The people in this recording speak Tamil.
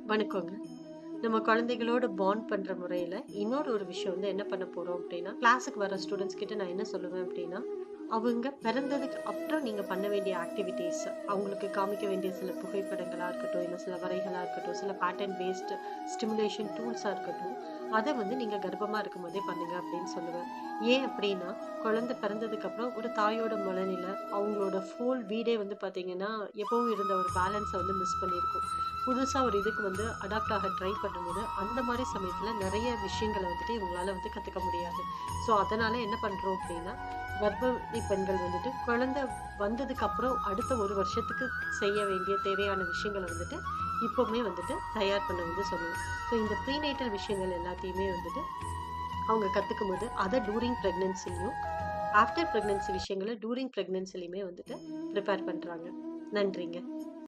வணக்கங்க. நம்ம குழந்தைகளோட பாண்ட் பண்ற முறையில, இன்னொரு ஒரு விஷயம் வந்து என்ன பண்ண போறோம் அப்டின்னா, கிளாஸ்க்கு வர ஸ்டூடண்ட்ஸ் கிட்ட நான் என்ன சொல்லுவேன் அப்டின்னா, அவங்க பிறந்ததுக்கு அப்புறம் நீங்க பண்ண வேண்டிய ஆக்டிவிட்டீஸ், அவங்களுக்கு காமிக்க வேண்டிய சில புகைப்படங்களா இருக்கட்டும், இல்ல சில வரைகளா இருக்கட்டும், சில பேட்டர்ன் பேஸ்டு ஸ்டிமுலேஷன் டூல்ஸா இருக்கட்டும், அத வந்து நீங்க கர்ப்பமா இருக்கும்போதே பண்ணுங்க அப்டின்னு சொல்லுவேன். ஏன் அப்டின்னா, குழந்தை பிறந்ததுக்கு அப்புறம் ஒரு தாயோட மனநிலை, அவங்களோட ஹோல் வீடே வந்து பார்த்தீங்கன்னா, எப்பவும் இருந்த ஒரு பேலன்ஸ வந்து மிஸ் பண்ணியிருக்கும். புதுசா ஒரு இதுக்கு வந்து அடாப்ட் ஆக ட்ரை பண்ணும்போது, அந்த மாரி சமயத்துல நெறைய விஷயங்கள வந்துட்டு இவங்களால வந்து கத்துக்க முடியாது. ஸோ, அதனால என்ன பண்றோம் அப்டின்னா, கர்ப்பிணி பெண்கள் வந்துட்டு குழந்தை வந்ததுக்கு அப்புறம் அடுத்த 1 வருஷத்துக்கு செய்ய வேண்டிய தேவையான விஷயங்கள வந்துட்டு, இப்பவுமே வந்துட்டு தயார் பண்ண வந்து சொல்லுவோம். ஸோ, இந்த ப்ரீநேட்டல் விஷயங்கள் எல்லாத்தையுமே வந்துட்டு அவங்க கத்துக்கும்போது, அத டூரிங் பிரெக்னன்சிலயும், ஆஃப்டர் பிரெக்னன்சி விஷயங்கள டூரிங் பிரெக்னன்சிலயுமே வந்துட்டு பிரிப்பேர் பண்றாங்க. நன்றிங்க.